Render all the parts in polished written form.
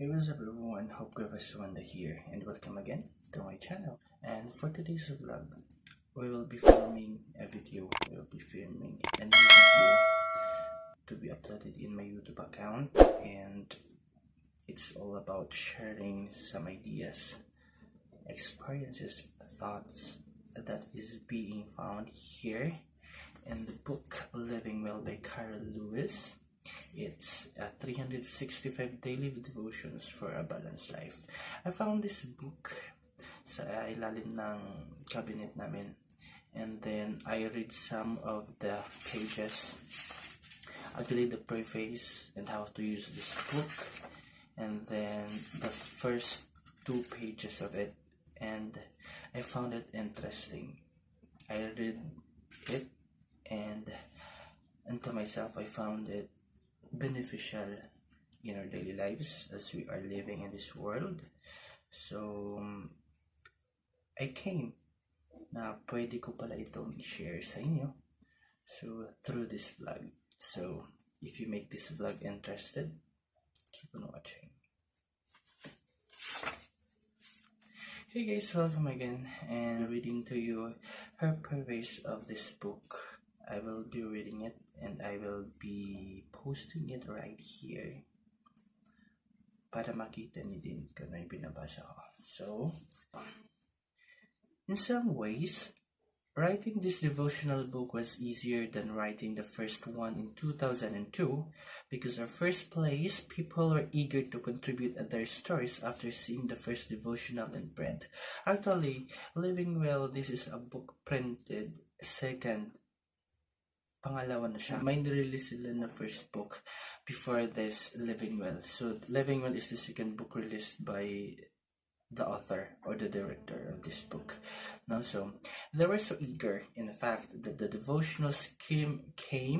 Hey, what's up everyone, hope you have a Wanda here and welcome again to my channel. And for today's vlog, we will be filming a new video to be uploaded in my YouTube account, and it's all about sharing some ideas, experiences, thoughts that is being found here in the book Living Well by Carole. It's 365 daily devotions for a balanced life. I found this book sa ilalim ng cabinet namin, and then I read some of the pages, actually the preface and how to use this book, and then the first 2 pages of it, and I found it interesting. I read it and to myself I found it beneficial in our daily lives as we are living in this world. So I came na pwede ko pala itong i-share sa inyo through this vlog. So if you make this vlog interested, keep on watching. Hey guys, welcome again, and reading to you her preface of this book. I will be reading it and I will be posting it right here para makita niyo din kung ano yung binabasa ko. So, in some ways, writing this devotional book was easier than writing the first one in 2002 because our first place, people were eager to contribute their stories after seeing the first devotional in print. Actually, Living Well, this is a book printed pangalawa na siya. May nirelease sila na first book before this Living Well. So Living Well is the second book released by the author or the director of this book. Now, so they were so eager, in fact, that the devotionals came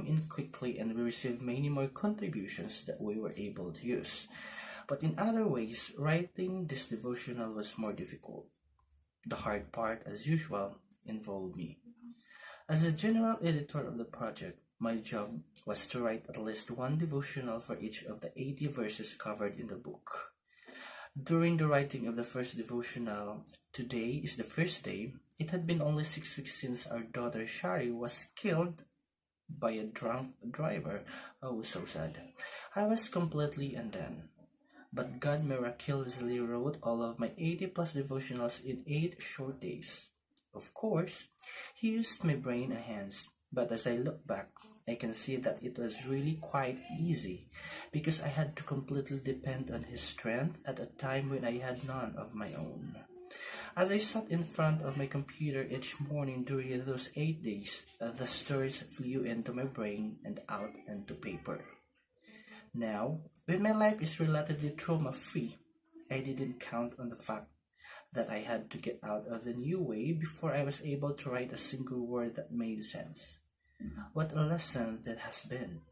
in quickly, and we received many more contributions that we were able to use. But in other ways, writing this devotional was more difficult. The hard part, as usual, involved me. As the general editor of the project, my job was to write at least one devotional for each of the 80 verses covered in the book. During the writing of the first devotional, today is the first day. It had been only 6 weeks since our daughter Shari was killed by a drunk driver. Oh, so sad. I was completely undone. But God miraculously wrote all of my 80 plus devotionals in 8 short days. Of course, he used my brain and hands, but as I look back, I can see that it was really quite easy because I had to completely depend on his strength at a time when I had none of my own. As I sat in front of my computer each morning during those 8 days, the stories flew into my brain and out into paper. Now, when my life is relatively trauma-free, I didn't count on the fact that I had to get out of the new way before I was able to write a single word that made sense. What a lesson that has been.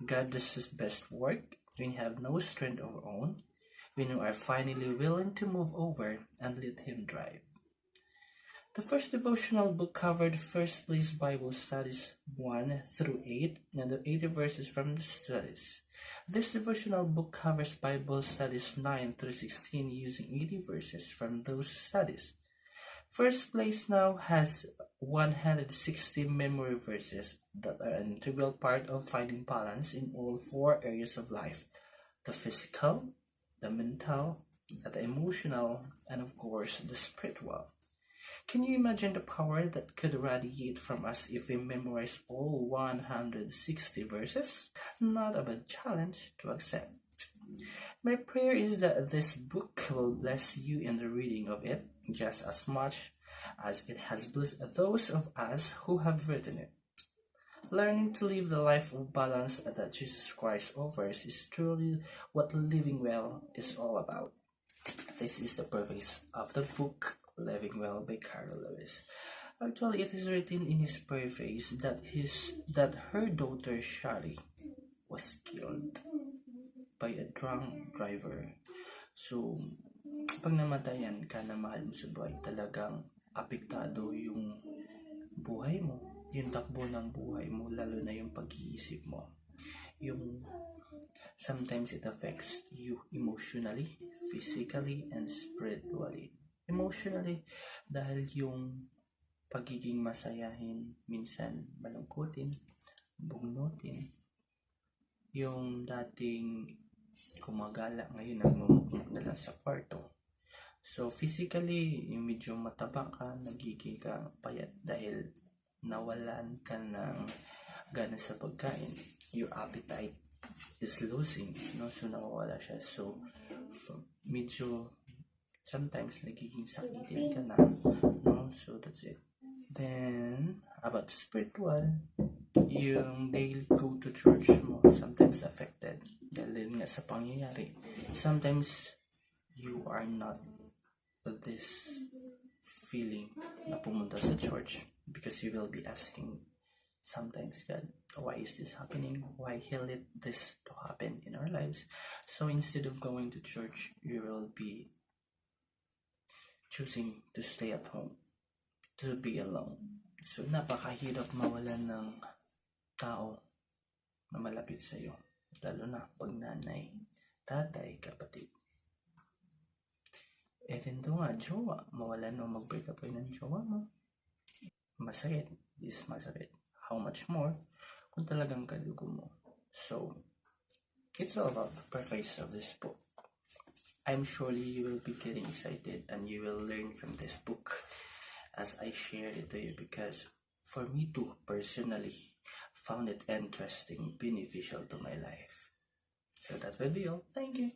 God does his best work when you have no strength of your own, when you are finally willing to move over and let him drive. The first devotional book covered First Place Bible Studies 1 through 8 and the 80 verses from the studies. This devotional book covers Bible Studies 9 through 16 using 80 verses from those studies. First Place now has 160 memory verses that are an integral part of finding balance in all 4 areas of life: the physical, the mental, the emotional, and of course the spiritual. Can you imagine the power that could radiate from us if we memorize all 160 verses? Not a bad challenge to accept. My prayer is that this book will bless you in the reading of it just as much as it has blessed those of us who have written it. Learning to live the life of balance that Jesus Christ offers is truly what living well is all about. This is the preface of the book Living Well by Carole. Actually, it is written in his preface that her daughter Shari was killed by a drunk driver. So, pag namatayan ka na mahal mo sa buhay, talagang apektado yung buhay mo, yung takbo ng buhay mo, lalo na yung pag-iisip mo, yung Sometimes it affects you emotionally, physically, and spiritually. Emotionally, dahil yung pagiging masayahin, minsan malungkutin, bugnutin, yung dating gumagala ngayon nagmumukmuk na lang sa kwarto. So physically, yung medyo mataba ka, nagiging ka payat dahil nawalan ka ng gana sa pagkain. Your appetite is losing, no? So nawawala siya. So medyo sometimes nagiging sakitin ka na, no? So that's it. Then about spiritual, yung daily go to church mo sometimes affected dahil nga sa pangyayari. Sometimes you are not this feeling na pumunta sa church because you will be asking sometimes God, why is this happening? Why He let this to happen in our lives? So instead of going to church, you will be choosing to stay at home, to be alone. So napakahirap mawalan ng tao na malapit sa iyo, lalo na pag nanay, tatay, kapatid. Even though nga jowa, mawalan o mag-break up ng jowa mo, masakit, is masakit. How much more kung talagang kadugo mo. So it's all about the preface of this book. I'm surely you will be getting excited and you will learn from this book as I shared it to you, because for me too, personally, found it interesting, beneficial to my life. So that will be all. Thank you.